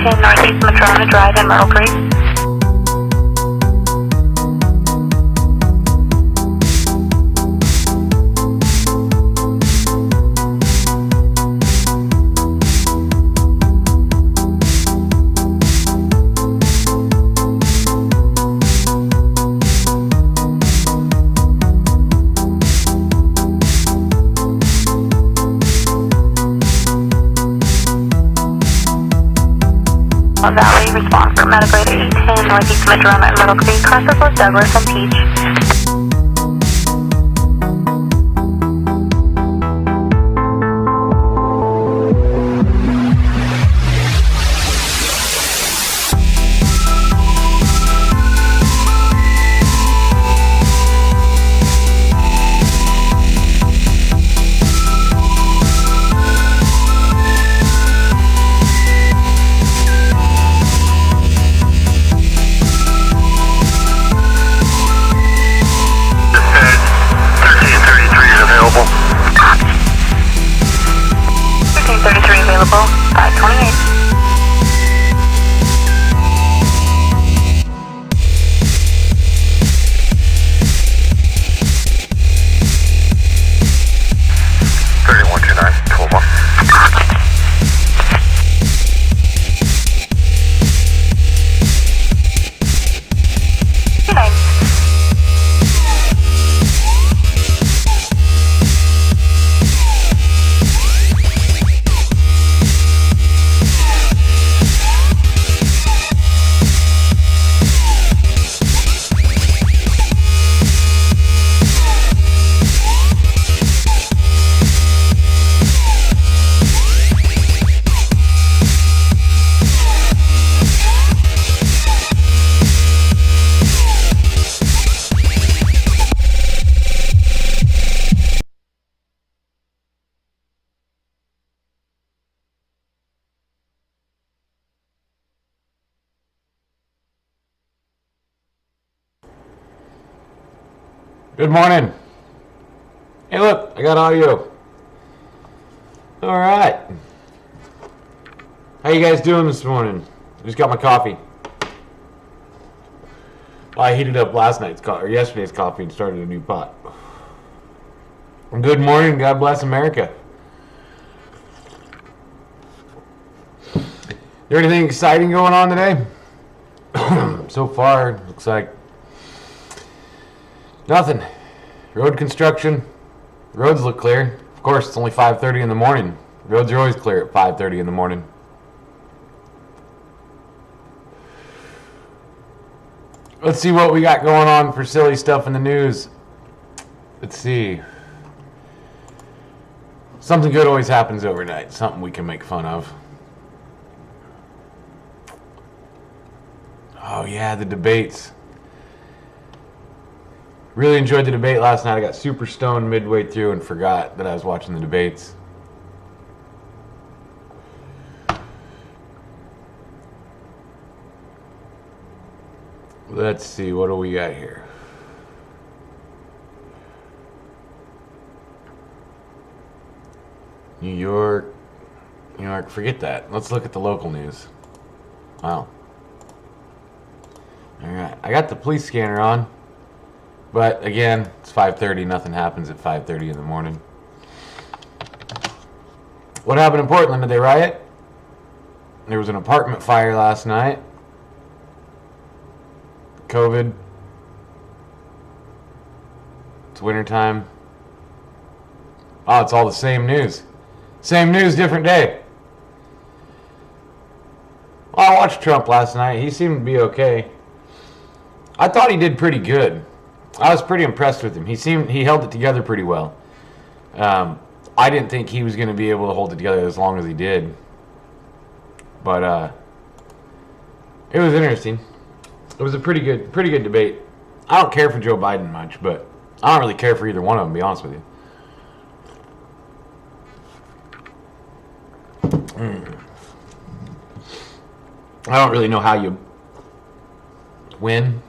810 Northeast Madrona Drive in Myrtle Creek. Valley, response for medical 810 Northeast Madrona and Myrtle Creek, crosses with Douglas and Peach. Available, 528. Good morning. Hey, look, I got audio. All right. How you guys doing this morning? Just got my coffee. I heated up yesterday's coffee and started a new pot. Good morning. God bless America. There anything exciting going on today? So far, looks like nothing. Road construction. Roads look clear. Of course, it's only 5:30 in the morning. Roads are always clear at 5:30 in the morning. Let's see what we got going on for silly stuff in the news. Let's see. Something good always happens overnight. Something we can make fun of. Oh yeah, the debates. Really enjoyed the debate last night. I got super stoned midway through and forgot that I was watching the debates. Let's see, what do we got here? New York, forget that. Let's look at the local news. Wow. Alright, I got the police scanner on. But again, it's 5:30. Nothing happens at 5:30 in the morning. What happened in Portland? Did they riot? There was an apartment fire last night. COVID. It's wintertime. Oh, it's all the same news. Same news, different day. Well, I watched Trump last night. He seemed to be okay. I thought he did pretty good. I was pretty impressed with him. He held it together pretty well. I didn't think he was going to be able to hold it together as long as he did. But it was interesting. It was a pretty good debate. I don't care for Joe Biden much, but I don't really care for either one of them, to be honest with you. I don't really know how you win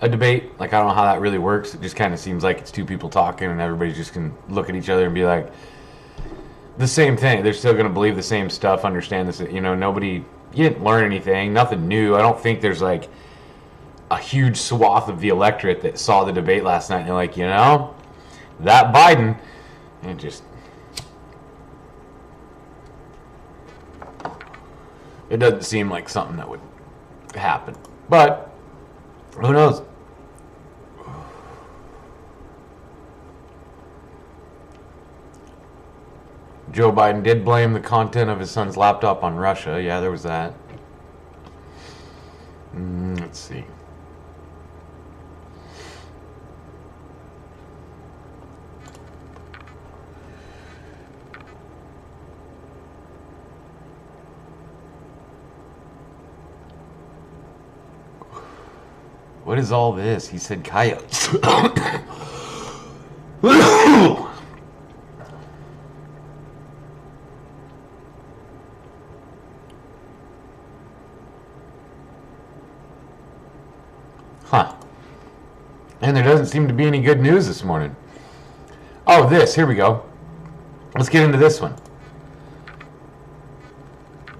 a debate. Like, I don't know how that really works. It just kind of seems like it's two people talking and everybody just can look at each other and be like the same thing. They're still going to believe the same stuff, understand this. You know, nobody you didn't learn anything, nothing new. I don't think there's like a huge swath of the electorate that saw the debate last night and they're like, you know, that Biden, and it doesn't seem like something that would happen. But who knows? Joe Biden did blame the content of his son's laptop on Russia. Yeah, there was that. Let's see. What is all this? He said coyotes. Huh. And there doesn't seem to be any good news this morning. Oh, here we go. Let's get into this one.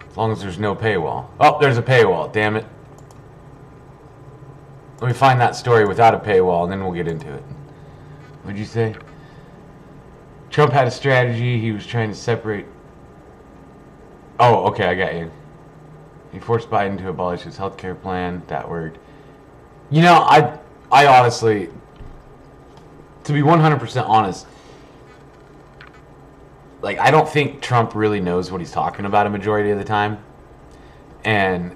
As long as there's no paywall. Oh, there's a paywall, damn it. Let me find that story without a paywall, and then we'll get into it. What'd you say? Trump had a strategy. He was trying to separate... Oh, okay, I got you. He forced Biden to abolish his health care plan. That worked. You know, I honestly, to be 100% honest, like, I don't think Trump really knows what he's talking about a majority of the time. And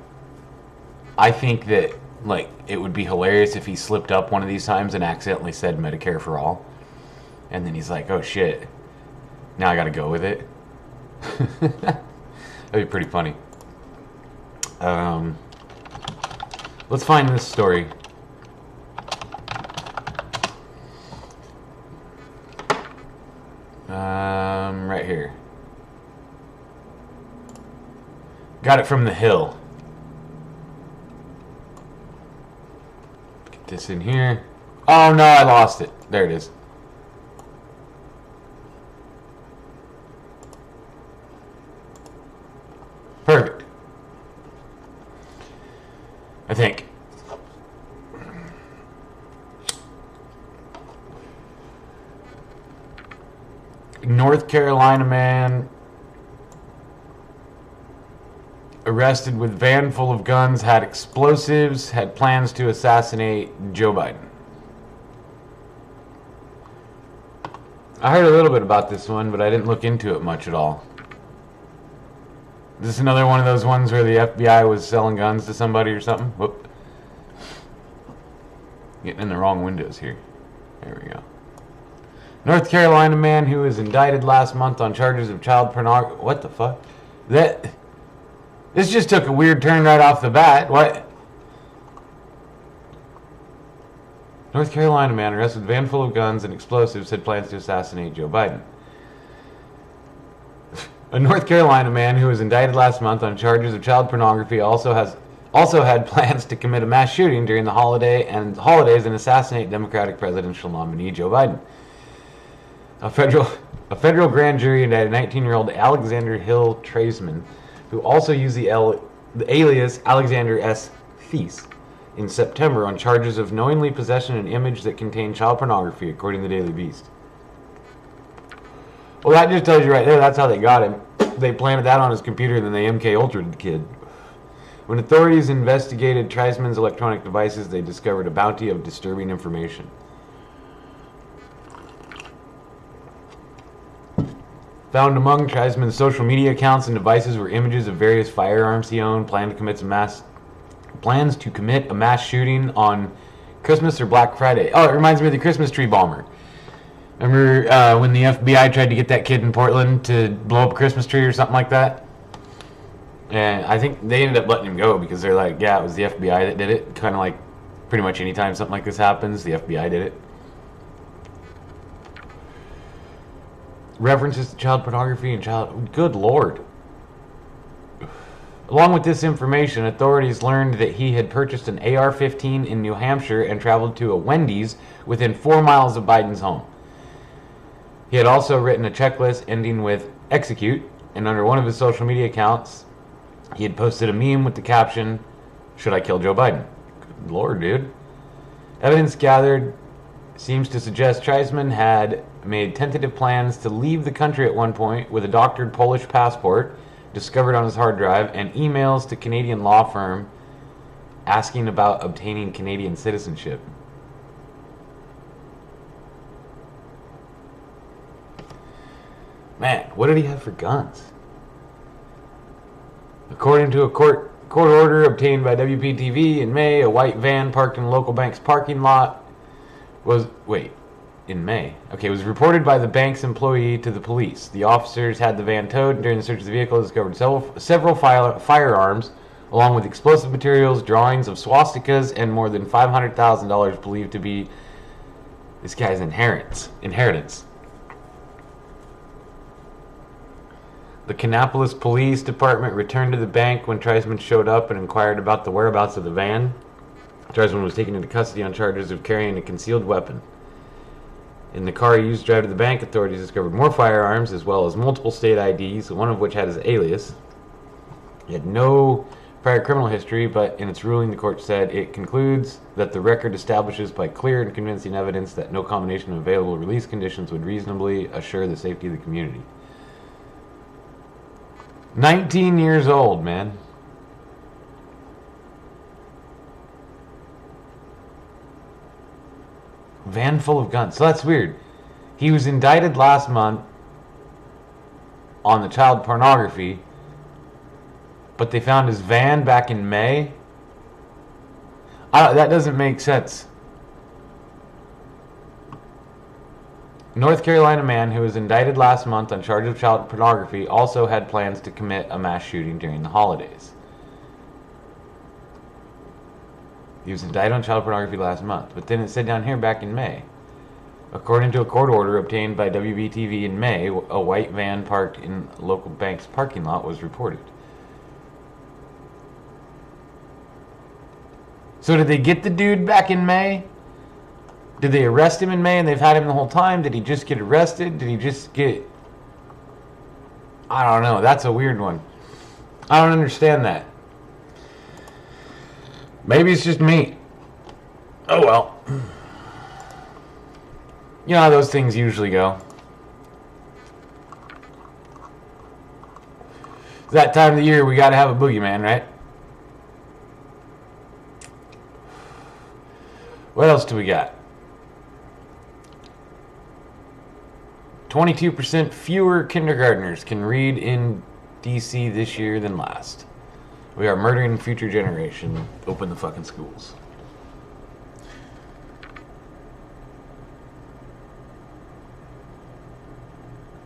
I think that, like, it would be hilarious if he slipped up one of these times and accidentally said Medicare for all. And then he's like, oh shit, now I gotta go with it. That'd be pretty funny. Let's find this story. Right here. Got it from The Hill. Get this in here. Oh no, I lost it. There it is. Perfect. I think. North Carolina man arrested with van full of guns, had explosives, had plans to assassinate Joe Biden. I heard a little bit about this one, but I didn't look into it much at all. Is this another one of those ones where the FBI was selling guns to somebody or something? Whoop. Getting in the wrong windows here. There we go. North Carolina man who was indicted last month on charges of child pornography. What the fuck? This just took a weird turn right off the bat. What? North Carolina man arrested with a van full of guns and explosives, had plans to assassinate Joe Biden. A North Carolina man who was indicted last month on charges of child pornography also had plans to commit a mass shooting during the holidays and assassinate Democratic presidential nominee Joe Biden. A federal grand jury indicted 19-year-old Alexander Hill Tradesman, who also used the alias Alexander S. Thies, in September on charges of knowingly possessing an image that contained child pornography, according to the Daily Beast. Well, that just tells you right there, that's how they got him. They planted that on his computer and then they MK Ultra'd the kid. When authorities investigated Tradesman's electronic devices, they discovered a bounty of disturbing information. Found among Tradesman's social media accounts and devices were images of various firearms he owned, plans to commit a mass shooting on Christmas or Black Friday. Oh, it reminds me of the Christmas tree bomber. Remember when the FBI tried to get that kid in Portland to blow up a Christmas tree or something like that? And I think they ended up letting him go because they're like, yeah, it was the FBI that did it. Kind of like pretty much anytime something like this happens, the FBI did it. References to child pornography and child... Good Lord. Along with this information, authorities learned that he had purchased an AR-15 in New Hampshire and traveled to a Wendy's within 4 miles of Biden's home. He had also written a checklist ending with execute, and under one of his social media accounts, He had posted a meme with the caption, "Should I kill Joe Biden?" Good Lord, dude. Evidence gathered seems to suggest Treisman had made tentative plans to leave the country at one point with a doctored Polish passport discovered on his hard drive and emails to Canadian law firm asking about obtaining Canadian citizenship. Man, what did he have for guns? According to a court order obtained by WPTV in May, a white van parked in a local bank's parking lot was reported by the bank's employee to the police. The officers had the van towed, and during the search of the vehicle, discovered several firearms, along with explosive materials, drawings of swastikas, and more than $500,000 believed to be this guy's inheritance. The Kannapolis Police Department returned to the bank when Treisman showed up and inquired about the whereabouts of the van. Treisman was taken into custody on charges of carrying a concealed weapon. In the car he used to drive to the bank, authorities discovered more firearms as well as multiple state IDs, one of which had his alias. He had no prior criminal history, but in its ruling the court said it concludes that the record establishes by clear and convincing evidence that no combination of available release conditions would reasonably assure the safety of the community. 19 years old, man. Van full of guns. So that's weird. He was indicted last month on the child pornography, but they found his van back in May. That doesn't make sense. North Carolina man who was indicted last month on charge of child pornography also had plans to commit a mass shooting during the holidays. He was indicted on child pornography last month, but then it said down here back in May. According to a court order obtained by WBTV in May, a white van parked in a local bank's parking lot was reported. So did they get the dude back in May? Did they arrest him in May and they've had him the whole time? Did he just get arrested? Did he just get... I don't know. That's a weird one. I don't understand that. Maybe it's just me. Oh well. You know how those things usually go. It's that time of the year we gotta have a boogeyman, right? What else do we got? 22% fewer kindergartners can read in D.C. this year than last. We are murdering future generation. Open the fucking schools.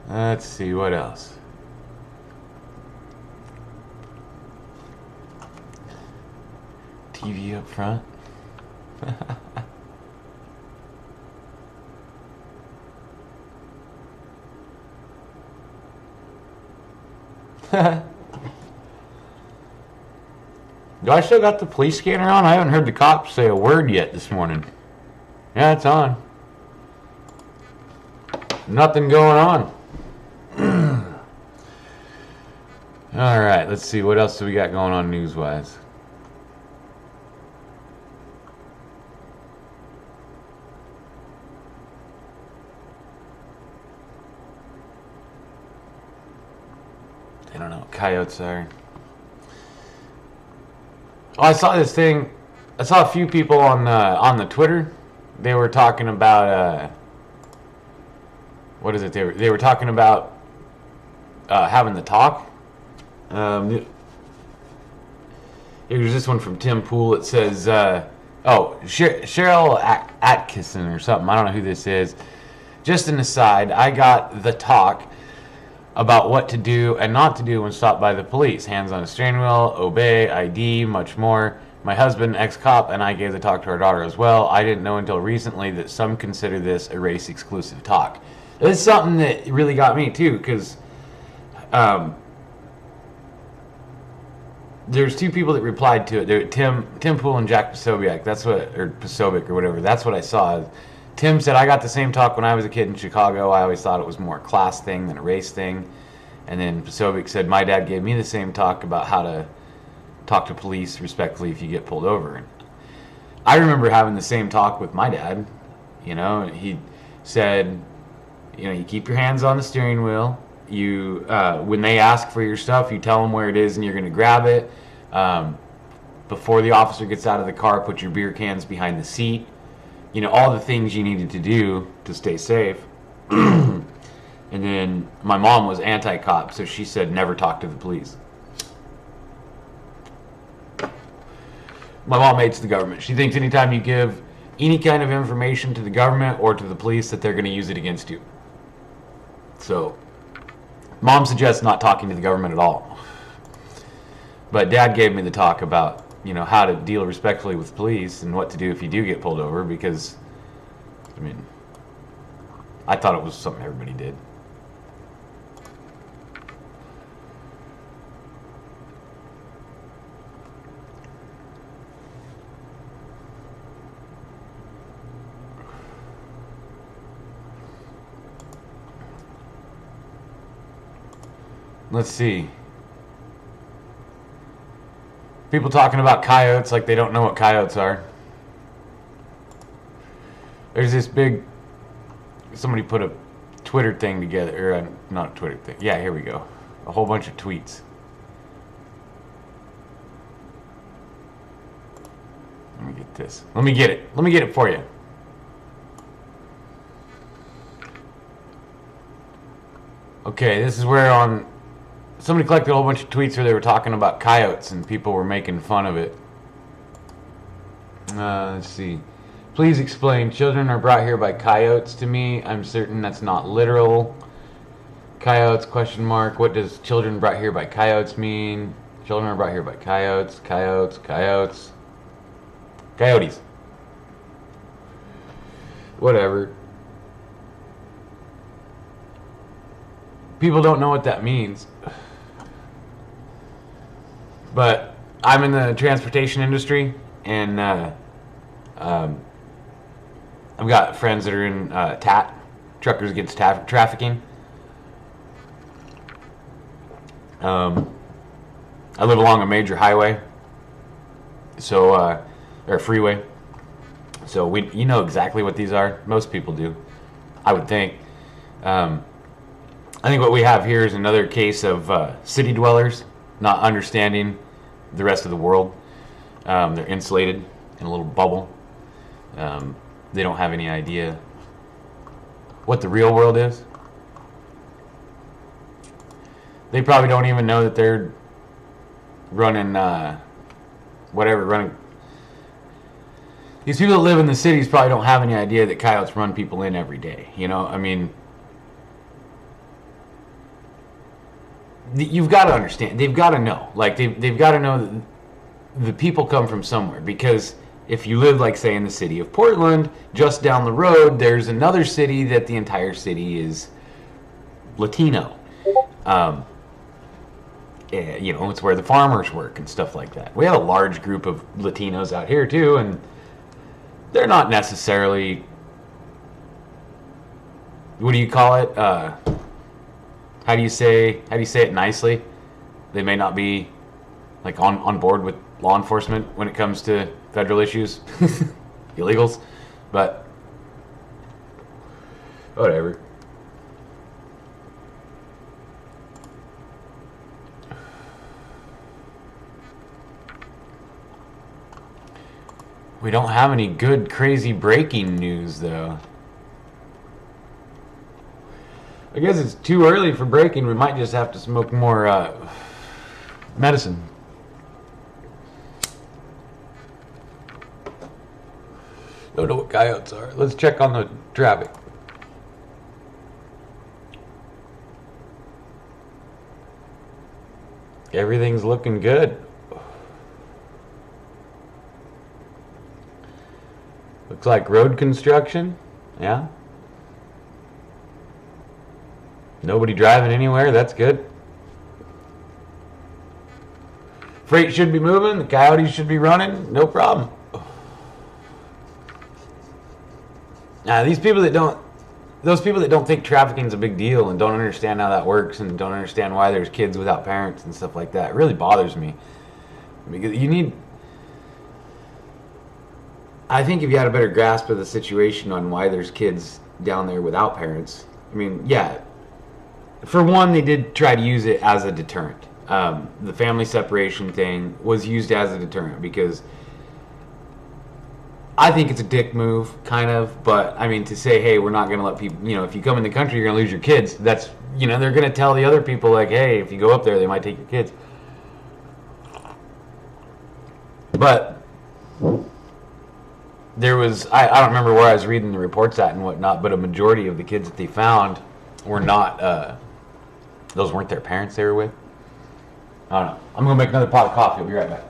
Let's see, what else? TV up front. Do I still got the police scanner on? I haven't heard the cops say a word yet this morning. Yeah, it's on. Nothing going on. Alright, let's see. What else do we got going on news-wise? I don't know what Coyotes are. Oh, I saw this thing. I saw a few people on the Twitter. They were talking about what is it? They were talking about having the talk. Here's this one from Tim Pool. It says, Cheryl Atkinson or something. I don't know who this is. Just an aside, I got the talk about what to do and not to do when stopped by the police. Hands on a steering wheel, obey, ID, much more. My husband, ex-cop, and I gave the talk to our daughter as well. I didn't know until recently that some consider this a race-exclusive talk. It's something that really got me, too, because there's two people that replied to it. There, Tim Pool and Jack Posobiec. Posobiec or whatever. That's what I saw. Tim said, I got the same talk when I was a kid in Chicago. I always thought it was more a class thing than a race thing. And then Posobiec said, my dad gave me the same talk about how to talk to police respectfully if you get pulled over. And I remember having the same talk with my dad. You know, he said, you know, you keep your hands on the steering wheel. You, when they ask for your stuff, you tell them where it is and you're going to grab it. Before the officer gets out of the car, put your beer cans behind the seat. You know, all the things you needed to do to stay safe. And then my mom was anti-cop, so she said never talk to the police. My mom hates the government. She thinks anytime you give any kind of information to the government or to the police that they're going to use it against you. So, mom suggests not talking to the government at all. But dad gave me the talk about, you know, how to deal respectfully with police and what to do if you do get pulled over, because, I mean, I thought it was something everybody did. Let's see. People talking about coyotes like they don't know what coyotes are. There's this big... Somebody put a Twitter thing together. Or not a Twitter thing. Yeah, here we go. A whole bunch of tweets. Let me get this. Let me get it. Let me get it for you. Okay, this is where on... Somebody collected a whole bunch of tweets where they were talking about coyotes and people were making fun of it. Let's see. Please explain. Children are brought here by coyotes to me. I'm certain that's not literal. Coyotes, question mark. What does children brought here by coyotes mean? Children are brought here by coyotes. Coyotes. Coyotes. Coyotes. Whatever. People don't know what that means. But I'm in the transportation industry, and I've got friends that are in TAT, Truckers Against Trafficking. I live along a major highway, so or freeway. So you know exactly what these are. Most people do, I would think. I think what we have here is another case of city dwellers not understanding the rest of the world. They're insulated in a little bubble. They don't have any idea what the real world is. They probably don't even know that they're running running. These people that live in the cities probably don't have any idea that coyotes run people in every day. You know, I mean, you've got to understand. They've got to know. Like, they've got to know that the people come from somewhere. Because if you live, like, say, in the city of Portland, just down the road, there's another city that the entire city is Latino. You know, it's where the farmers work and stuff like that. We have a large group of Latinos out here, too, and they're not necessarily... What do you call it? How do you say it nicely? They may not be like on board with law enforcement when it comes to federal issues, illegals, but whatever. We don't have any good, crazy breaking news, though. I guess it's too early for breaking. We might just have to smoke more medicine. Don't know what coyotes are. Let's check on the traffic. Everything's looking good. Looks like road construction. Yeah. Nobody driving anywhere. That's good. Freight should be moving. The Coyotes should be running. No problem. Now, those people that don't think trafficking's a big deal and don't understand how that works and don't understand why there's kids without parents and stuff like that, it really bothers me. Because you need... I think if you had a better grasp of the situation on why there's kids down there without parents, I mean, yeah, for one, they did try to use it as a deterrent. The family separation thing was used as a deterrent because I think it's a dick move, kind of, but I mean, to say, hey, we're not going to let people, if you come in the country, you're going to lose your kids, that's, they're going to tell the other people, like, hey, if you go up there, they might take your kids. But there was, I don't remember where I was reading the reports at and whatnot, but a majority of the kids that they found were not, those weren't their parents they were with. I don't know. I'm going to make another pot of coffee. I'll be right back.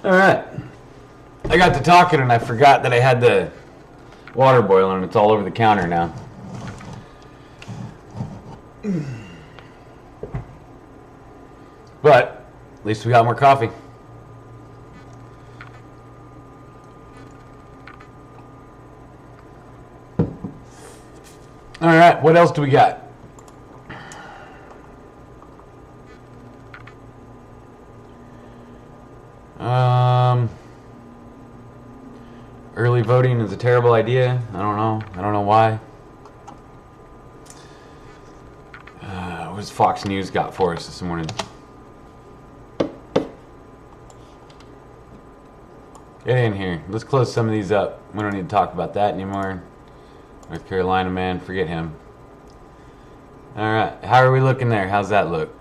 All right. I got to talking and I forgot that I had the water boiling and it's all over the counter now. But at least we got more coffee. All right, what else do we got? Early voting is a terrible idea. I don't know. I don't know why. What's Fox News got for us this morning? Get in here. Let's close some of these up. We don't need to talk about that anymore. North Carolina man, forget him. All right. How are we looking there? How's that look?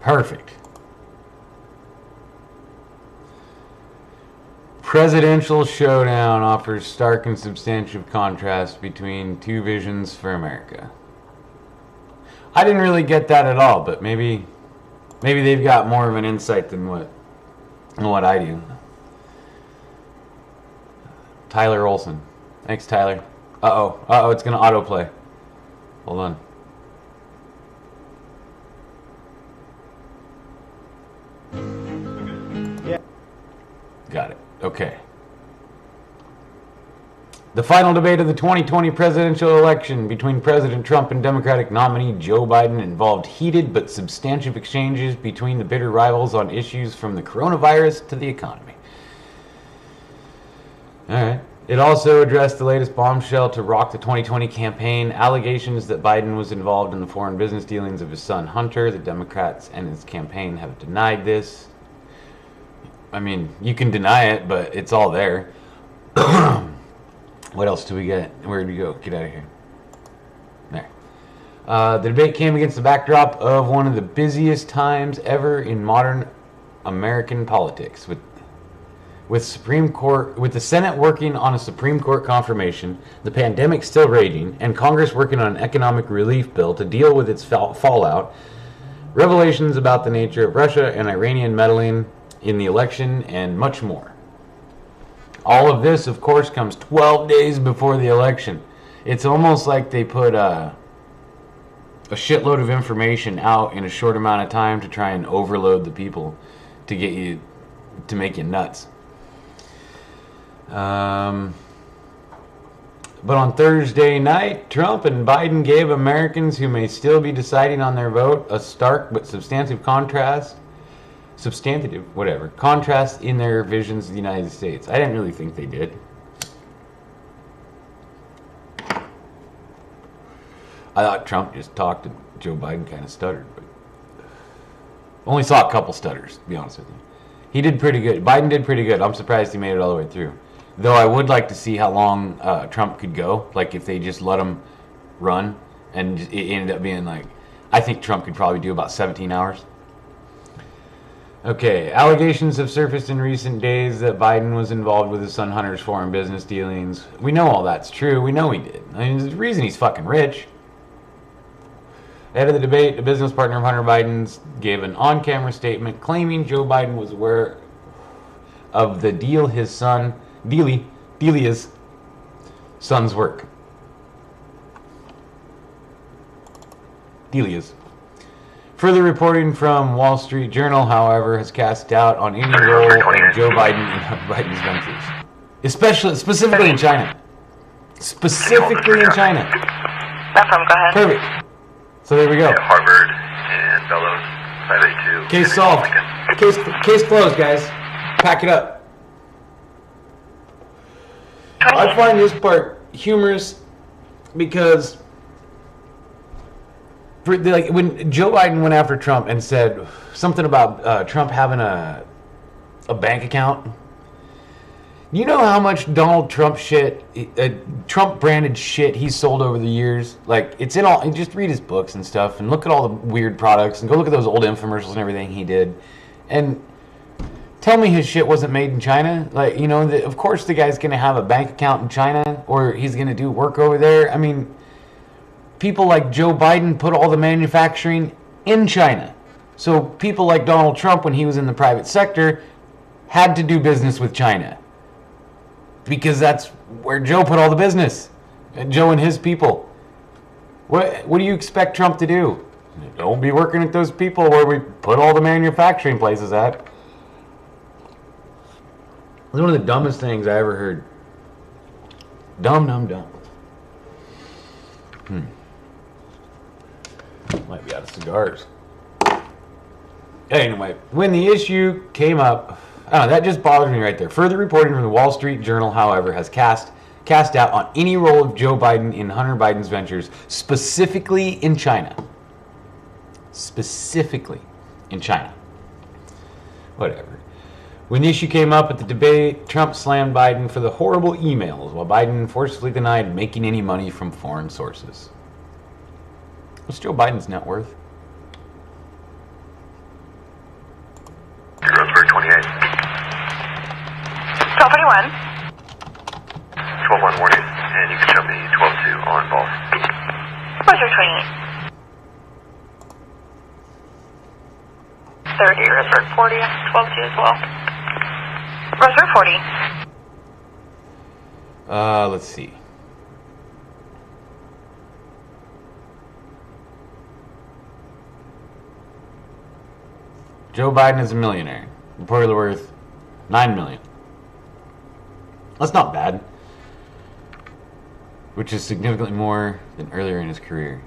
Perfect. Presidential showdown offers stark and substantive contrast between two visions for America. I didn't really get that at all, but maybe they've got more of an insight than what I do. Tyler Olson. Thanks, Tyler. Uh-oh, it's going to autoplay. Hold on. Yeah. Got it. Okay. The final debate of the 2020 presidential election between President Trump and Democratic nominee Joe Biden involved heated but substantive exchanges between the bitter rivals on issues from the coronavirus to the economy. All right. It also addressed the latest bombshell to rock the 2020 campaign, allegations that Biden was involved in the foreign business dealings of his son Hunter. The Democrats and his campaign have denied this. I mean, you can deny it, but it's all there. What else do we get? Where did we go? Get out of here. There. The debate came against the backdrop of one of the busiest times ever in modern American politics, with the Senate working on a Supreme Court confirmation, the pandemic still raging, and Congress working on an economic relief bill to deal with its fallout. Revelations about the nature of Russia and Iranian meddling in the election, and much more. All of this, of course, comes 12 days before the election. It's almost like they put a shitload of information out in a short amount of time to try and overload the people to make you nuts. But on Thursday night, Trump and Biden gave Americans who may still be deciding on their vote a stark but substantive contrast in their visions of the United States. I didn't really think they did. I thought Trump just talked and Joe Biden kind of stuttered, but only saw a couple stutters, to be honest with you. He did pretty good. Biden did pretty good. I'm surprised he made it all the way through. Though I would like to see how long Trump could go, like if they just let him run and it ended up being like, I think Trump could probably do about 17 hours. Okay, allegations have surfaced in recent days that Biden was involved with his son Hunter's foreign business dealings. We know all that's true. We know he did. I mean, there's a reason he's fucking rich. Ahead of the debate, a business partner of Hunter Biden's gave an on-camera statement claiming Joe Biden was aware of the deal his son, Delia's son's work. Delia's. Further reporting from Wall Street Journal, however, has cast doubt on any role of Joe Biden in Hunter Biden's ventures. Specifically in China. Specifically in China. No problem, go ahead. Perfect. So there we go. Harvard and Bellows, 582. Case solved. Case closed, guys. Pack it up. I find this part humorous because like when Joe Biden went after Trump and said something about Trump having a bank account. You know how much Donald Trump shit, Trump branded shit he's sold over the years? Like, it's in all, just read his books and stuff and look at all the weird products and go look at those old infomercials and everything he did. And tell me his shit wasn't made in China. Like, you know, of course the guy's going to have a bank account in China or he's going to do work over there. I mean, people like Joe Biden put all the manufacturing in China. So people like Donald Trump, when he was in the private sector, had to do business with China. Because that's where Joe put all the business. Joe and his people. What do you expect Trump to do? Don't be working at those people where we put all the manufacturing places at. It's one of the dumbest things I ever heard. Dumb. Might be out of cigars. Anyway, when the issue came up, that just bothers me right there. Further reporting from the Wall Street Journal, however, has cast doubt on any role of Joe Biden in Hunter Biden's ventures, specifically in China. Specifically in China. Whatever. When the issue came up at the debate, Trump slammed Biden for the horrible emails, while Biden forcefully denied making any money from foreign sources. What's Joe Biden's net worth? Roseburg 28. 1231. 12-1 warning, and you can show me 12-2 on ball. Roger 28. 30, Roseburg 40, 12-2 as well. Roseburg 40. Let's see. Joe Biden is a millionaire. Reportedly worth $9 million. That's not bad. Which is significantly more than earlier in his career.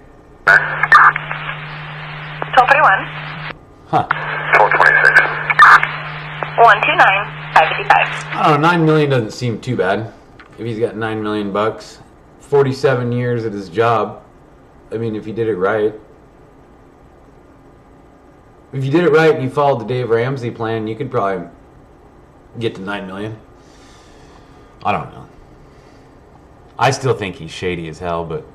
1231. Huh. 1226. 129, 555. I don't know, $9 million doesn't seem too bad. If he's got $9 million bucks, 47 years at his job. I mean, if he did it right. If you did it right and you followed the Dave Ramsey plan, you could probably get to $9 million. I don't know. I still think he's shady as hell, but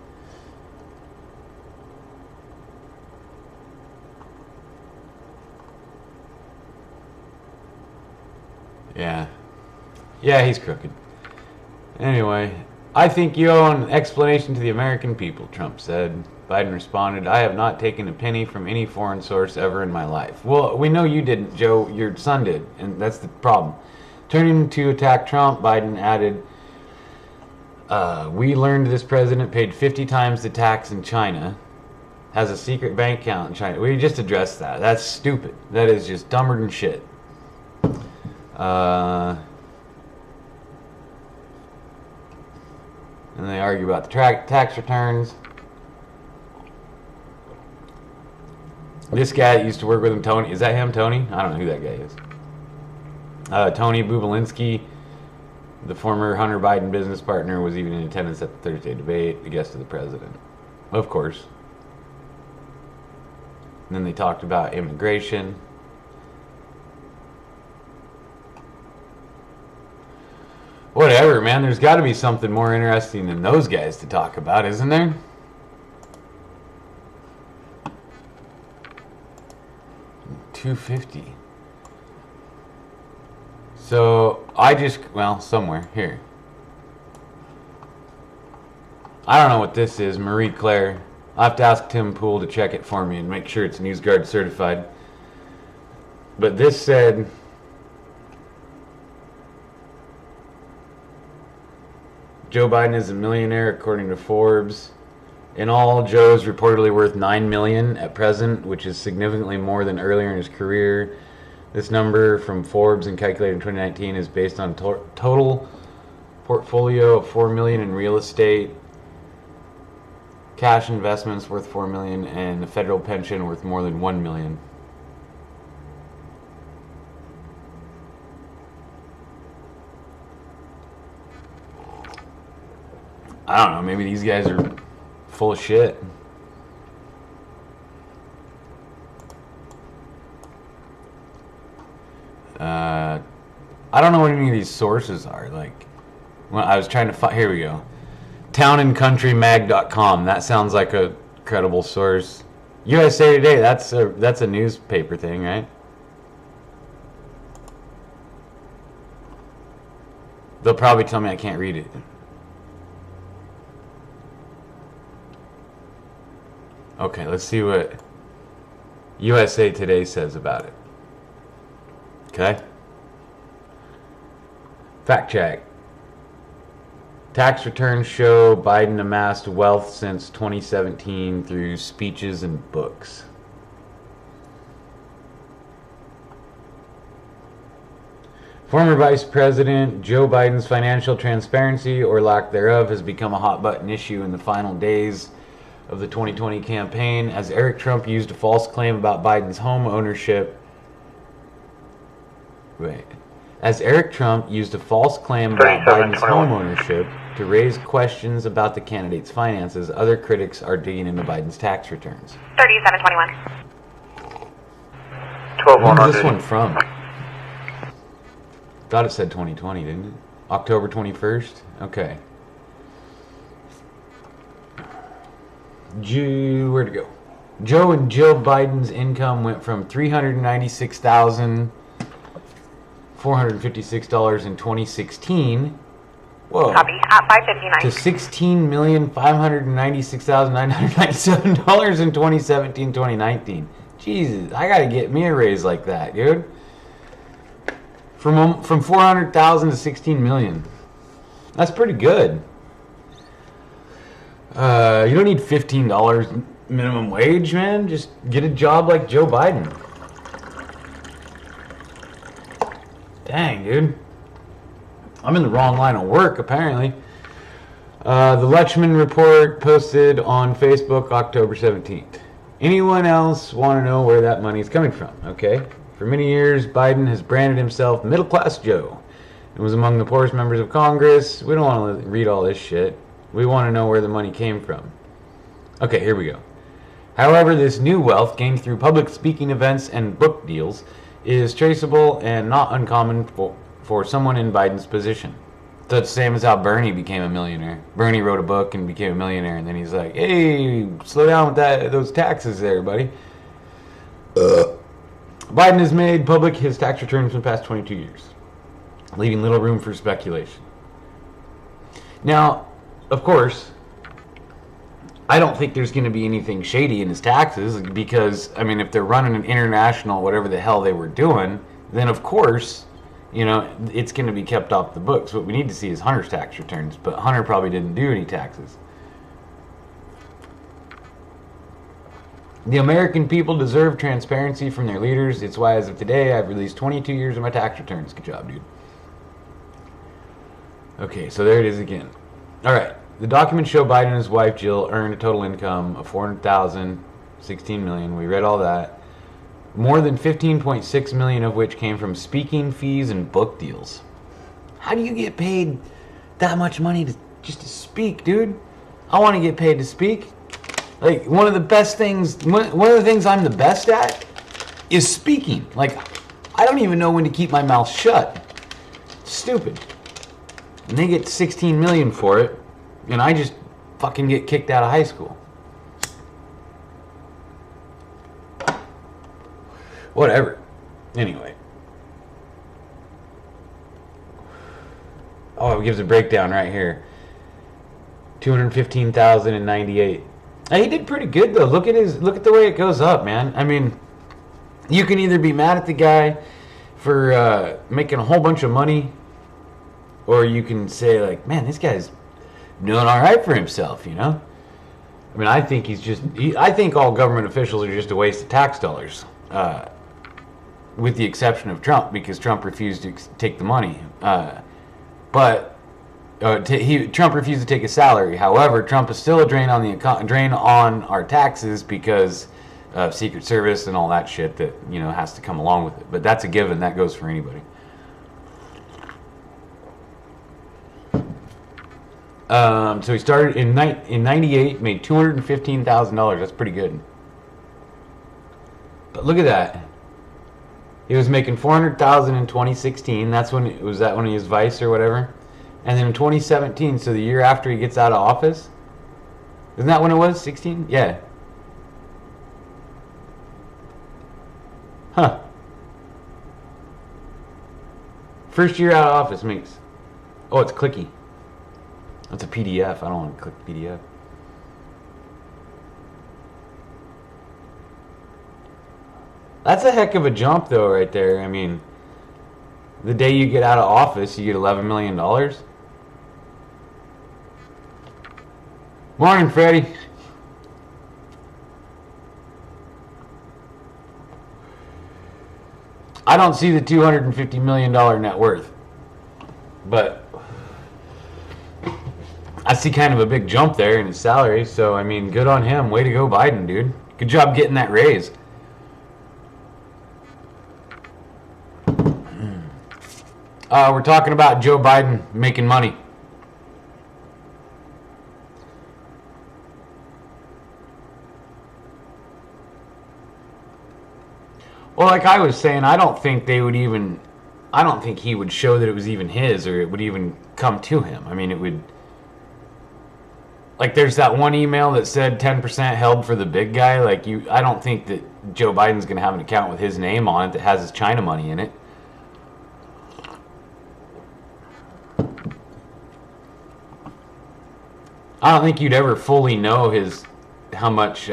yeah, he's crooked. Anyway, I think you owe an explanation to the American people, Trump said. Biden responded, I have not taken a penny from any foreign source ever in my life. Well, we know you didn't, Joe. Your son did, and that's the problem. Turning to attack Trump, Biden added, we learned this president paid 50 times the tax in China, has a secret bank account in China. We just addressed that. That's stupid. That is just dumber than shit. And they argue about the tax returns. This guy that used to work with him, Tony, is that him, Tony? I don't know who that guy is. Tony Bubalinski, the former Hunter Biden business partner, was even in attendance at the Thursday debate, the guest of the president. Of course. And then they talked about immigration. Whatever, man. There's got to be something more interesting than those guys to talk about, isn't there? 250. So I just, well, somewhere here. I don't know what this is, Marie Claire. I'll have to ask Tim Poole to check it for me and make sure it's NewsGuard certified. But this said, Joe Biden is a millionaire according to Forbes. In all, Joe is reportedly worth $9 million at present, which is significantly more than earlier in his career. This number from Forbes and calculated in 2019 is based on total portfolio of $4 million in real estate, cash investments worth $4 million, and a federal pension worth more than $1 million. I don't know, maybe these guys are full of shit. I don't know what any of these sources are. Like, when I was trying to find, here we go. townandcountrymag.com. That sounds like a credible source. USA Today, that's a newspaper thing, right? They'll probably tell me I can't read it. Okay, let's see what USA Today says about it. Okay. Fact check. Tax returns show Biden amassed wealth since 2017 through speeches and books. Former Vice President Joe Biden's financial transparency, or lack thereof, has become a hot-button issue in the final days of the 2020 campaign, as Eric Trump used a false claim about Biden's home ownership. As Eric Trump used a false claim about Biden's home ownership to raise questions about the candidate's finances, other critics are digging into Biden's tax returns. 3721. 12 When's this one from? Thought it said 2020, didn't it? October 21st? Okay. Where'd it go? Joe and Jill Biden's income went from $396,456 in 2016. Whoa. Copy. At 559. To $16,596,997 in 2017-2019. Jesus, I gotta get me a raise like that, dude. From 400,000 to 16 million. That's pretty good. You don't need $15 minimum wage, man. Just get a job like Joe Biden. Dang, dude. I'm in the wrong line of work, apparently. The Lechman Report posted on Facebook October 17th. Anyone else want to know where that money is coming from? Okay. For many years, Biden has branded himself middle-class Joe and was among the poorest members of Congress. We don't want to read all this shit. We want to know where the money came from. Okay, here we go. However, this new wealth gained through public speaking events and book deals is traceable and not uncommon for someone in Biden's position. So it's the same as how Bernie became a millionaire. Bernie wrote a book and became a millionaire, and then he's like, hey, slow down with those taxes there, buddy. Biden has made public his tax returns for the past 22 years, leaving little room for speculation. Now, of course, I don't think there's going to be anything shady in his taxes because, I mean, if they're running an international, whatever the hell they were doing, then of course, you know, it's going to be kept off the books. What we need to see is Hunter's tax returns, but Hunter probably didn't do any taxes. The American people deserve transparency from their leaders. It's why, as of today, I've released 22 years of my tax returns. Good job, dude. Okay, so there it is again. All right. The documents show Biden and his wife, Jill, earned a total income of $400,000, $16 million. We read all that. More than $15.6 million of which came from speaking fees and book deals. How do you get paid that much money just to speak, dude? I want to get paid to speak. Like, one of the things I'm the best at is speaking. Like, I don't even know when to keep my mouth shut. Stupid. And they get $16 million for it, and I just fucking get kicked out of high school. Whatever. Anyway. Oh, it gives a breakdown right here. 215,098. He did pretty good though. Look at the way it goes up, man. I mean, you can either be mad at the guy for making a whole bunch of money, or you can say like, man, this guy's doing all right for himself, you know? I mean, I think I think all government officials are just a waste of tax dollars, with the exception of Trump, because Trump refused to take the money. Trump refused to take a salary. However, Trump is still a drain on our taxes because of Secret Service and all that shit that, you know, has to come along with it. But that's a given. That goes for anybody. So he started in 98, made $215,000. That's pretty good. But look at that. He was making $400,000 in 2016. That's when he was vice or whatever. And then in 2017, so the year after he gets out of office, isn't that when it was? 16? Yeah. Huh. First year out of office makes... Oh, it's clicky. That's a PDF. I don't want to click PDF. That's a heck of a jump, though, right there. I mean, the day you get out of office, you get $11 million. Morning, Freddie. I don't see the $250 million net worth, but I see kind of a big jump there in his salary. So, I mean, good on him. Way to go, Biden, dude. Good job getting that raise. We're talking about Joe Biden making money. Well, like I was saying, I don't think he would show that it was even his, or it would even come to him. I mean, it would... Like, there's that one email that said 10% held for the big guy. Like, I don't think that Joe Biden's going to have an account with his name on it that has his China money in it. I don't think you'd ever fully know how much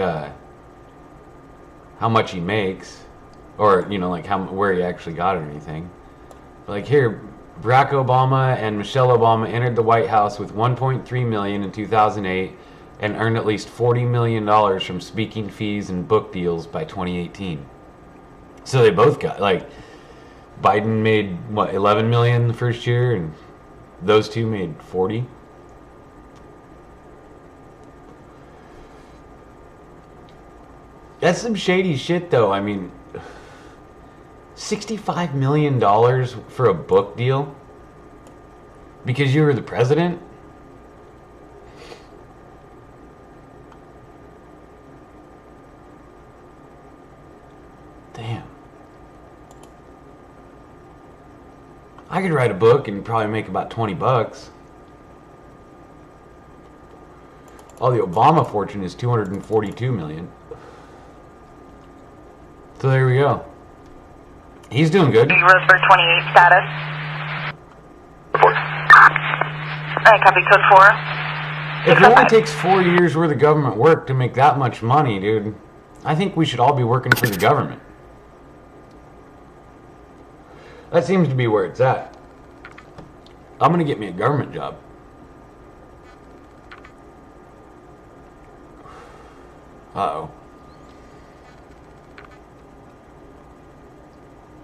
he makes, or, you know, like where he actually got it or anything. Like here, Barack Obama and Michelle Obama entered the White House with $1.3 million in 2008 and earned at least $40 million from speaking fees and book deals by 2018. So they both got, like, Biden made what, 11 million the first year, and those two made 40. That's some shady shit, though. I mean, $65 million for a book deal because you were the president? Damn. I could write a book and probably make about 20 bucks. Oh, the Obama fortune is $242 million. So there we go. He's doing good. Roseburg 28 status. Report. Alright, copy code 4. If it only takes 4 years worth of government work to make that much money, dude, I think we should all be working for the government. That seems to be where it's at. I'm going to get me a government job. Uh-oh.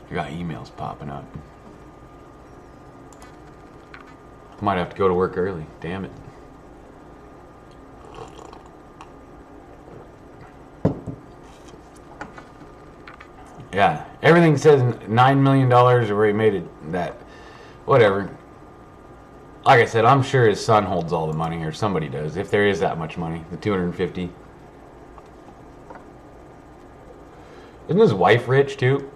I got emails popping up. Might have to go to work early. Damn it. Yeah, everything says $9 million or where he made it that. Whatever. Like I said, I'm sure his son holds all the money, or somebody does, if there is that much money, the 250. Isn't his wife rich too?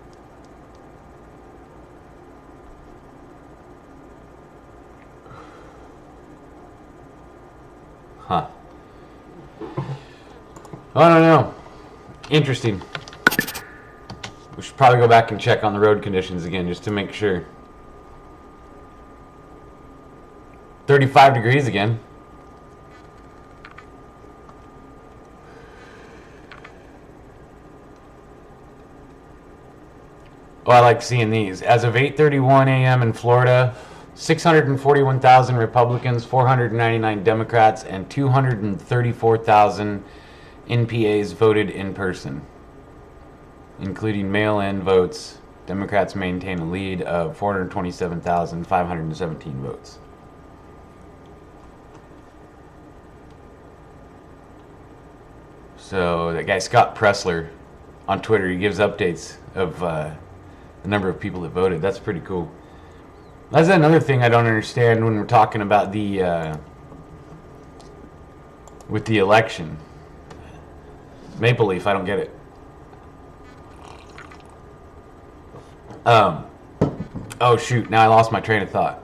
Huh. I don't know. Interesting. We should probably go back and check on the road conditions again just to make sure. 35 degrees again. Oh, I like seeing these. As of 8:31 a.m. in Florida, 641,000 Republicans, 499 Democrats, and 234,000 NPAs voted in person, including mail-in votes. Democrats maintain a lead of 427,517 votes. So that guy Scott Pressler on Twitter, he gives updates of the number of people that voted. That's pretty cool. That's another thing I don't understand when we're talking about the with the election. Maple Leaf, I don't get it. Oh shoot, now I lost my train of thought.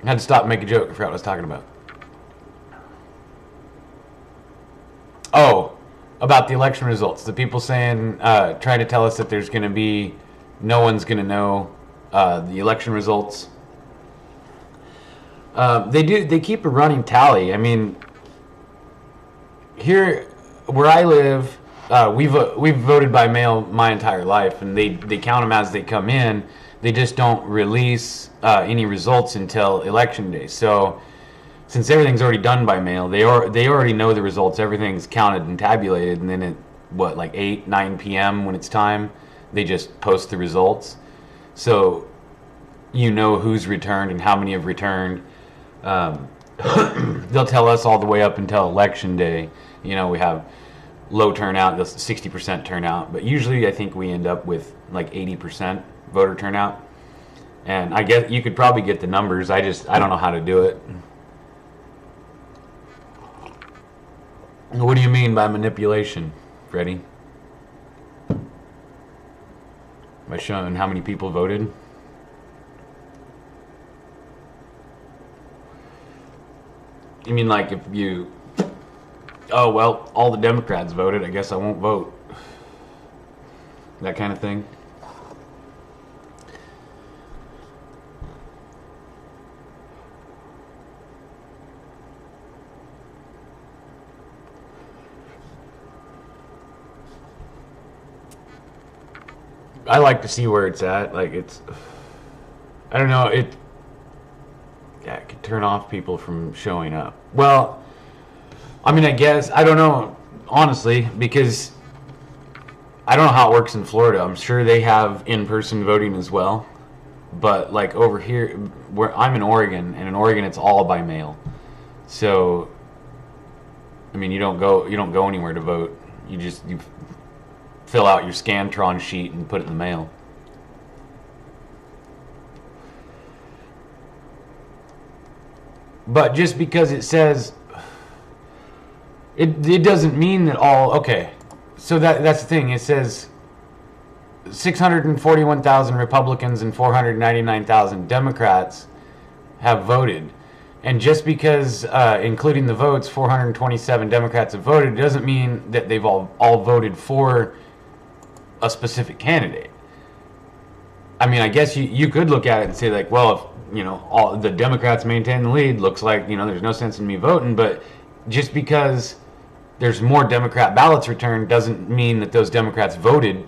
I had to stop and make a joke. I forgot what I was talking about. Oh, about the election results. The people saying, trying to tell us that there's going to be, no one's going to know the election results. They keep a running tally. I mean, here where I live, we've voted by mail my entire life, and they count them as they come in. They just don't release any results until election day. So since everything's already done by mail, they already know the results. Everything's counted and tabulated, and then at like 8-9 p.m. when it's time, they just post the results. So you know who's returned and how many have returned. They'll tell us all the way up until election day. You know, we have low turnout, 60% turnout, but usually I think we end up with like 80% voter turnout. And I guess you could probably get the numbers. I don't know how to do it. What do you mean by manipulation, Freddie? By showing how many people voted? You mean like if you... Oh, well, all the Democrats voted, I guess I won't vote. That kind of thing? I like to see where it's at. Like, it's... I don't know, it could turn off people from showing up. Well, I mean, I guess, I don't know, honestly, because I don't know how it works in Florida. I'm sure they have in-person voting as well. But, like, over here, where I'm in Oregon, and in Oregon it's all by mail. So, I mean, you don't go anywhere to vote. You fill out your Scantron sheet and put it in the mail. But just because it says, it doesn't mean that all, okay, so that's the thing. It says 641,000 Republicans and 499,000 Democrats have voted. And just because, including the votes, 427 Democrats have voted, doesn't mean that they've all voted for a specific candidate. I mean, I guess you could look at it and say, like, well, if, you know, all the Democrats maintain the lead, looks like, you know, there's no sense in me voting. But just because there's more Democrat ballots returned doesn't mean that those Democrats voted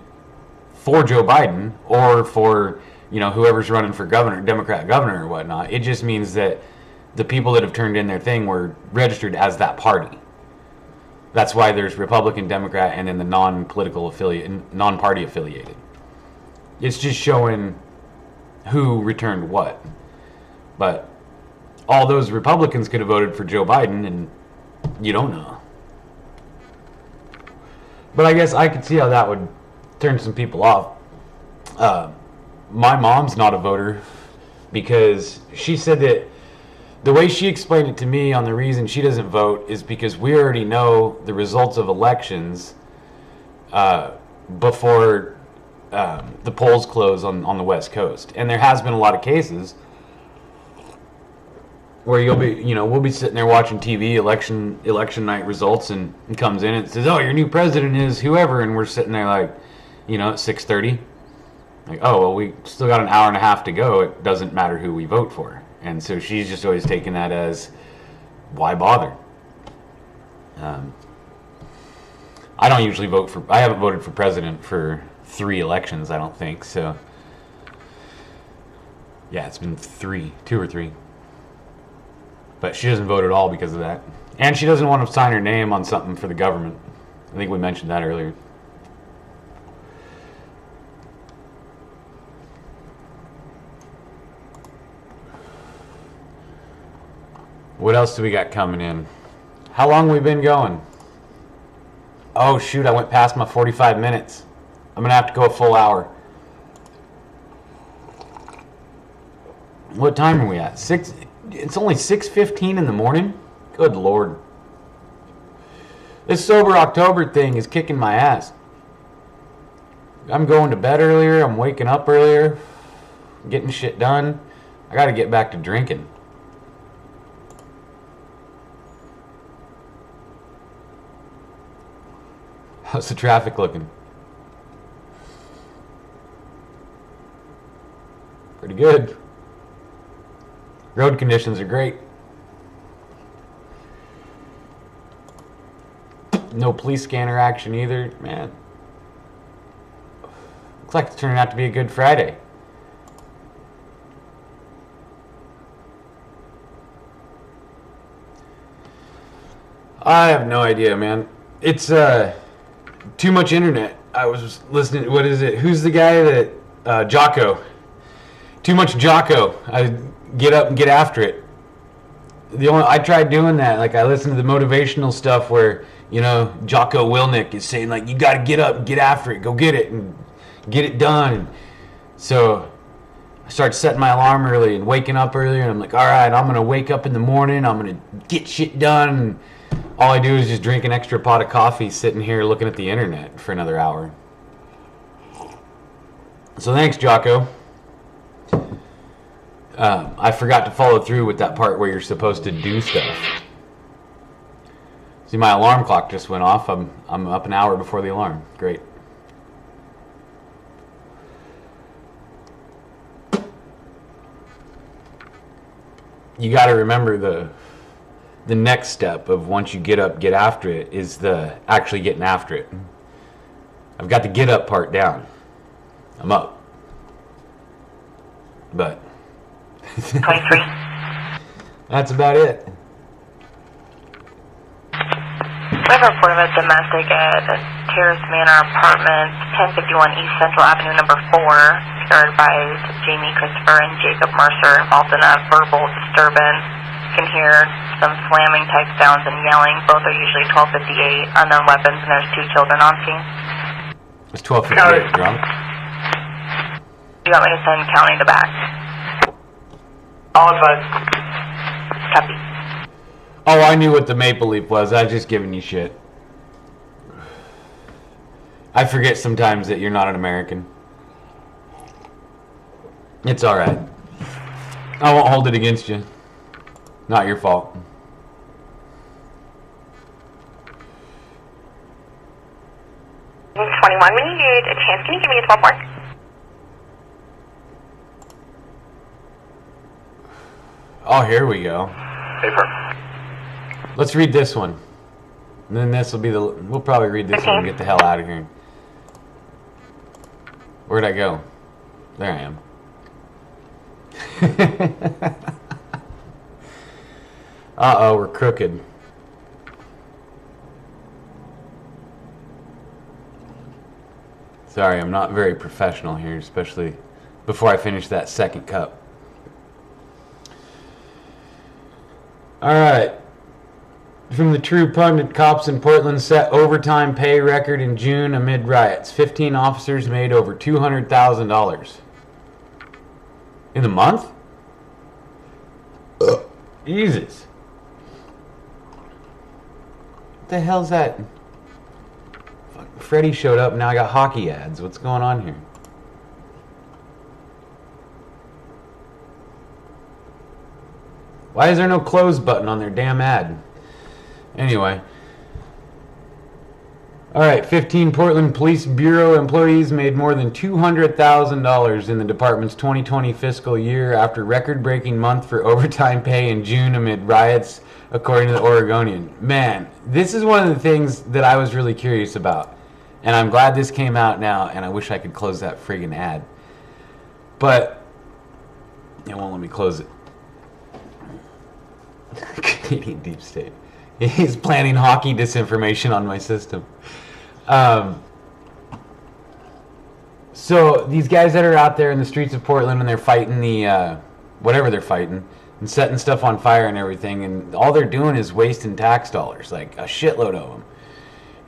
for Joe Biden or for, you know, whoever's running for governor, Democrat governor or whatnot. It just means that the people that have turned in their thing were registered as that party. That's why there's Republican, Democrat, and then the non-party affiliated. It's just showing who returned what. But all those Republicans could have voted for Joe Biden, and you don't know. But I guess I could see how that would turn some people off. My mom's not a voter because she said that the way she explained it to me on the reason she doesn't vote is because we already know the results of elections before the polls close on the West Coast. And there has been a lot of cases where we'll be sitting there watching TV, election night results, and it comes in and it says, oh, your new president is whoever, and we're sitting there like, at 6:30. Like, oh, well, we still got an hour and a half to go. It doesn't matter who we vote for. And so she's just always taken that as, why bother? I don't usually I haven't voted for president for 3 elections, I don't think. So, yeah, it's been 2 or 3. But she doesn't vote at all because of that. And she doesn't want to sign her name on something for the government. I think we mentioned that earlier. What else do we got coming in? How long we been going? Oh shoot, I went past my 45 minutes. I'm gonna have to go a full hour. What time are we at? It's only 6:15 in the morning? Good Lord. This Sober October thing is kicking my ass. I'm going to bed earlier, I'm waking up earlier, getting shit done. I gotta get back to drinking. How's the traffic looking? Pretty good. Road conditions are great. No police scanner action either. Man. Looks like it's turning out to be a good Friday. I have no idea, man. It's too much internet. I was listening. What is it? Who's the guy that Jocko? Too much Jocko. I get up and get after it. I tried doing that. Like, I listened to the motivational stuff where, Jocko Willink is saying, like, you got to get up and get after it. Go get it and get it done. And so I started setting my alarm early and waking up earlier. And I'm like, all right, I'm going to wake up in the morning. I'm going to get shit done. And all I do is just drink an extra pot of coffee sitting here looking at the internet for another hour. So thanks, Jocko. I forgot to follow through with that part where you're supposed to do stuff. See, my alarm clock just went off. I'm up an hour before the alarm. Great. You got to remember the next step of once you get up, get after it, is the actually getting after it. I've got the get up part down. I'm up. But 23. that's about it. We have a report of a domestic at a Terrace Manor Apartments, 1051 East Central Avenue, number 4. Started by Jamie Christopher and Jacob Mercer, involved in a verbal disturbance. You can hear some slamming type sounds and yelling. Both are usually 1258, unknown weapons, and there's 2 children on scene. It's 12:58 drunk. You want me to send county to back? All advised. Copy. Oh, I knew what the maple leaf was. I was just giving you shit. I forget sometimes that you're not an American. It's alright. I won't hold it against you. Not your fault. This is 21. When you get a chance, can you give me a 12 mark? Oh, here we go. Paper. Let's read this one. And then this will be we'll probably read this one and get the hell out of here. Where'd I go? There I am. Uh-oh, we're crooked. Sorry, I'm not very professional here, especially before I finish that second cup. Alright. From the True Pundit, cops in Portland set overtime pay record in June amid riots. 15 officers made over $200,000. In the month? Jesus. What the hell's that? Fuck, Freddie showed up and now I got hockey ads. What's going on here? Why is there no close button on their damn ad? Anyway. All right, 15 Portland Police Bureau employees made more than $200,000 in the department's 2020 fiscal year after record-breaking month for overtime pay in June amid riots, according to the Oregonian. Man, this is one of the things that I was really curious about. And I'm glad this came out now, and I wish I could close that friggin' ad. But it won't let me close it. Canadian Deep State. He's planning hockey disinformation on my system. So these guys that are out there in the streets of Portland and they're fighting the whatever they're fighting and setting stuff on fire and everything, and all they're doing is wasting tax dollars, like a shitload of them.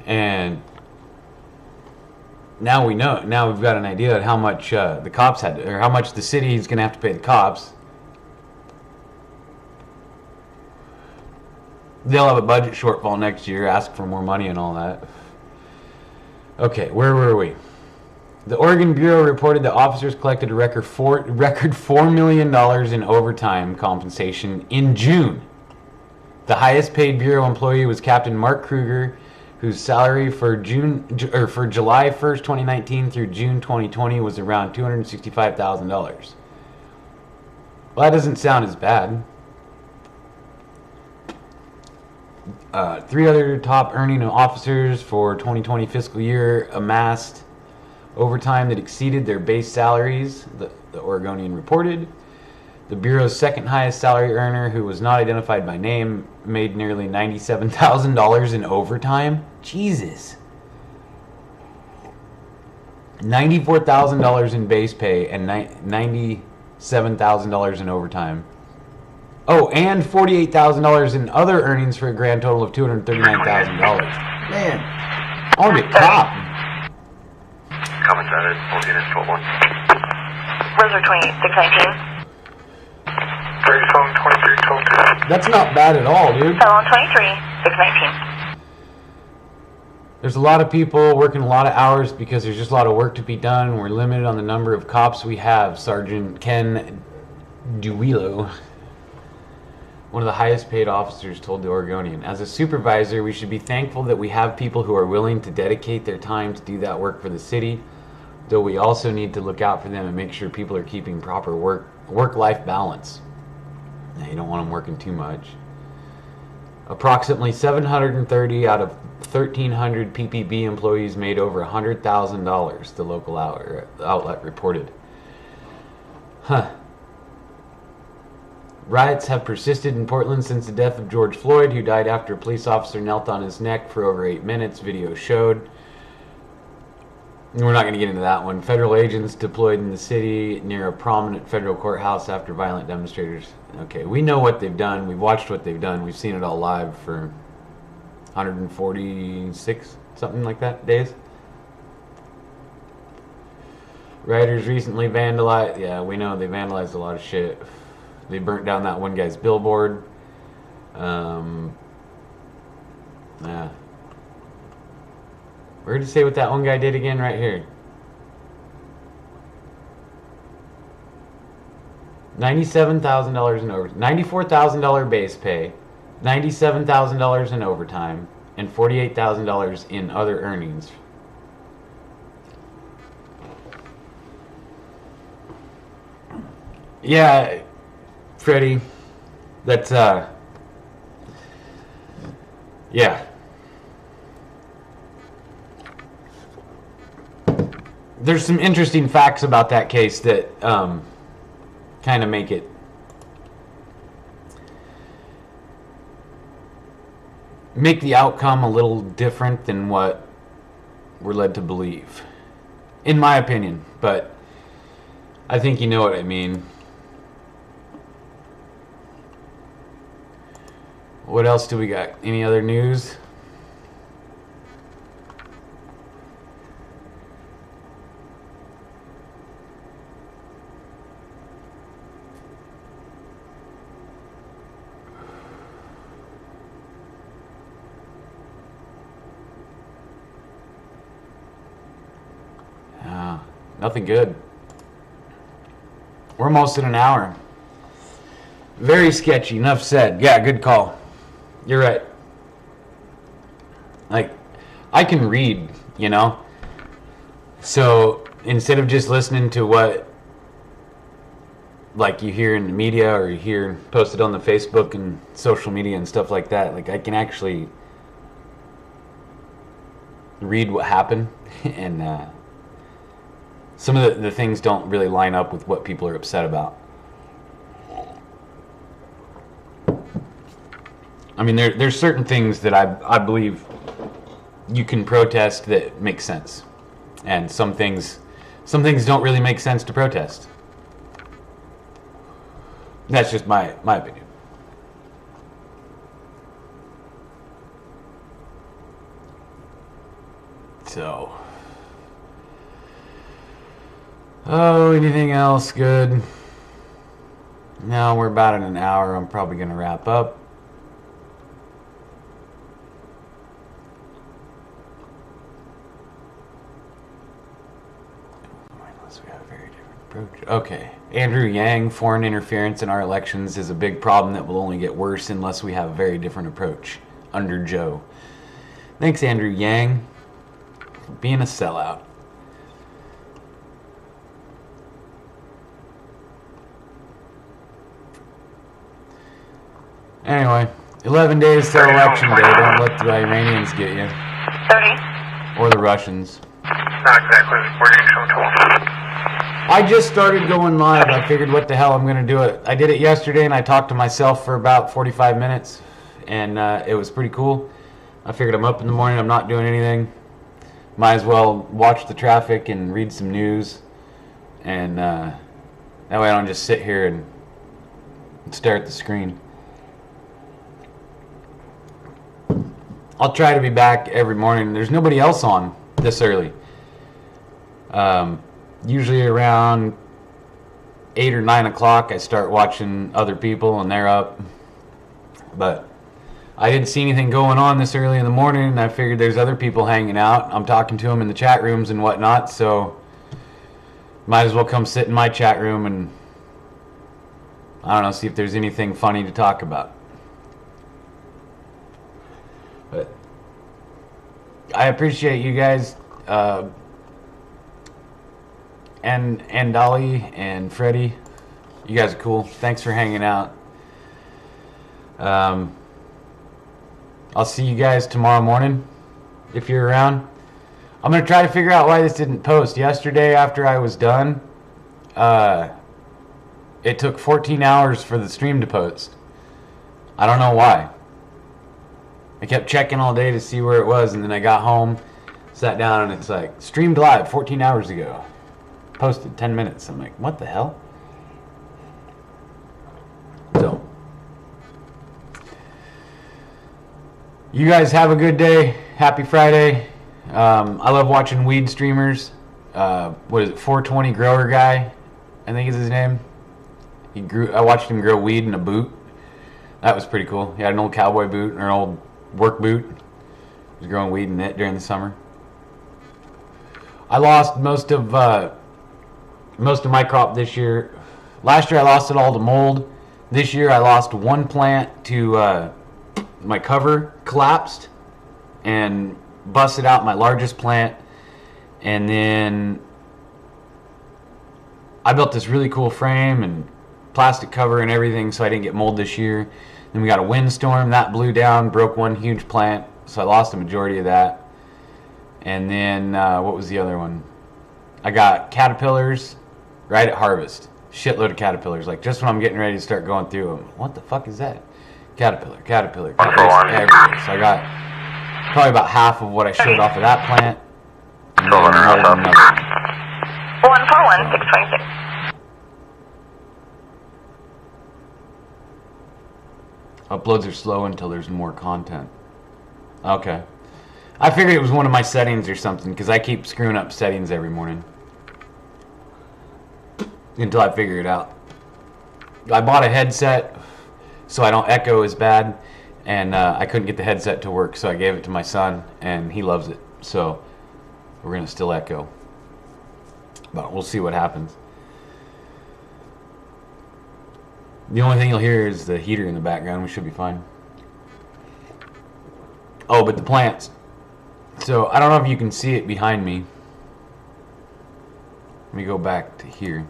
And now we know. Now we've got an idea of how much the cops had, or how much the city is going to have to pay the cops. They'll have a budget shortfall next year, ask for more money and all that. Okay, where were we? The Oregon Bureau reported that officers collected a record $4 million in overtime compensation in June. The highest paid Bureau employee was Captain Mark Kruger, whose salary for July 1st, 2019 through June 2020 was around $265,000. Well, that doesn't sound as bad. Three other top earning officers for 2020 fiscal year amassed overtime that exceeded their base salaries, the Oregonian reported. The Bureau's second highest salary earner, who was not identified by name, made nearly $97,000 in overtime. Jesus. $94,000 in base pay and $97,000 in overtime. Oh, and $48,000 in other earnings for a grand total of $239,000. Man, I want to get caught. Comments added, 14 and 12-1. Where's our 2619? 23, 12-2. That's not bad at all, dude. Cell on 23, 619. There's a lot of people working a lot of hours because there's just a lot of work to be done. We're limited on the number of cops we have. Sergeant Ken Duilo, one of the highest paid officers, told the Oregonian. As a supervisor, we should be thankful that we have people who are willing to dedicate their time to do that work for the city, though we also need to look out for them and make sure people are keeping proper work-life balance. Now, you don't want them working too much. Approximately 730 out of 1,300 PPB employees made over $100,000, the local outlet reported. Riots have persisted in Portland since the death of George Floyd, who died after a police officer knelt on his neck for over 8 minutes, video showed. We're not going to get into that one. Federal agents deployed in the city near a prominent federal courthouse after violent demonstrators. Okay, we know what they've done. We've watched what they've done. We've seen it all live for 146, something like that, days. Rioters recently vandalized. Yeah, we know they vandalized a lot of shit. They burnt down that one guy's billboard. Yeah. Where did it say what that one guy did again? Right here. $97,000 in overtime. $94,000 base pay. $97,000 in overtime. And $48,000 in other earnings. Yeah, Freddie. That's, yeah. There's some interesting facts about that case that kind of make the outcome a little different than what we're led to believe, in my opinion. But I think you know what I mean. What else do we got? Any other news? Nothing good. We're almost at an hour. Very sketchy. Enough said. Yeah, good call. You're right. Like, I can read, you know? So instead of just listening to what like you hear in the media or you hear posted on the Facebook and social media and stuff like that, like I can actually read what happened and some of the things don't really line up with what people are upset about. I mean, there's certain things that I believe you can protest that make sense, and some things don't really make sense to protest. That's just my opinion. So, anything else good? No, we're about at an hour. I'm probably gonna wrap up. Unless we have a very different approach. Okay. Andrew Yang, foreign interference in our elections is a big problem that will only get worse unless we have a very different approach. Under Joe. Thanks, Andrew Yang, for being a sellout. Anyway, 11 days till election day. Don't let the Iranians get you. 30. Or the Russians. Not exactly. We're getting some tool. I just started going live. I figured, what the hell, I'm going to do it. I did it yesterday, and I talked to myself for about 45 minutes, and it was pretty cool. I figured I'm up in the morning, I'm not doing anything. Might as well watch the traffic and read some news, and that way I don't just sit here and stare at the screen. I'll try to be back every morning. There's nobody else on this early. Usually around 8 or 9 o'clock I start watching other people and they're up. But I didn't see anything going on this early in the morning, and I figured there's other people hanging out. I'm talking to them in the chat rooms and whatnot, so might as well come sit in my chat room and, I don't know, see if there's anything funny to talk about. But I appreciate you guys, and Dolly and Freddie. You guys are cool. Thanks for hanging out. I'll see you guys tomorrow morning if you're around. I'm going to try to figure out why this didn't post. Yesterday after I was done, it took 14 hours for the stream to post. I don't know why. I kept checking all day to see where it was, and then I got home, sat down, and it's like, streamed live 14 hours ago. Posted 10 minutes. I'm like, what the hell? So, you guys have a good day. Happy Friday. I love watching weed streamers. What is it, 420 Grower Guy, I think is his name. I watched him grow weed in a boot. That was pretty cool. He had an old cowboy boot, or an old work boot. He was growing weed in it during the summer. I lost most of my crop this year. Last year I lost it all to mold. This year I lost one plant to my cover collapsed and busted out my largest plant, and then I built this really cool frame and plastic cover and everything so I didn't get mold this year. Then we got a windstorm that blew down, broke one huge plant, so I lost the majority of that. And then what was the other one? I got caterpillars right at harvest. Shitload of caterpillars, like just when I'm getting ready to start going through them. What the fuck is that? Caterpillar. Everywhere. So I got probably about half of what I showed off of that plant. And then mold another. 141, 626. Uploads are slow until there's more content. Okay. I figured it was one of my settings or something, because I keep screwing up settings every morning. Until I figure it out. I bought a headset so I don't echo as bad, and I couldn't get the headset to work, so I gave it to my son, and he loves it. So we're going to still echo. But we'll see what happens. The only thing you'll hear is the heater in the background. We should be fine. Oh, but the plants. So I don't know if you can see it behind me. Let me go back to here.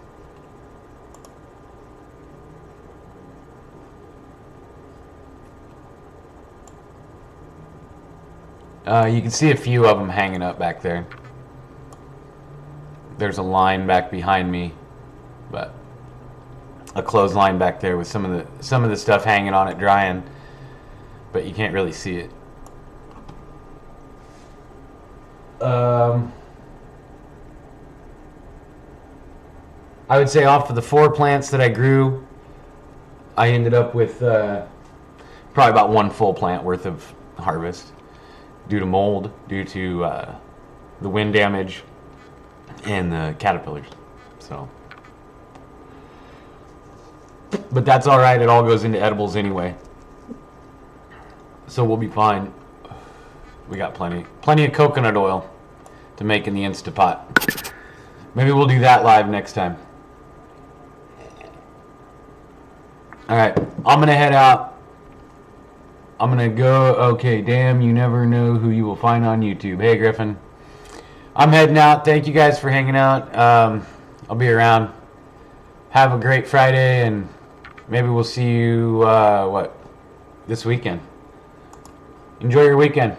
You can see a few of them hanging up back there. There's a line back behind me, but a clothesline back there with some of the stuff hanging on it drying, but you can't really see it. I would say off of the 4 plants that I grew, I ended up with probably about 1 full plant worth of harvest due to mold, due to the wind damage and the caterpillars. So, but that's all right. It all goes into edibles anyway, so we'll be fine. We got plenty of coconut oil to make in the Instapot. Maybe we'll do that live next time. All right, I'm gonna head out. I'm gonna go. Okay, damn, you never know who you will find on YouTube. Hey, Griffin. I'm heading out. Thank you guys for hanging out. I'll be around. Have a great Friday, and maybe we'll see you, this weekend. Enjoy your weekend.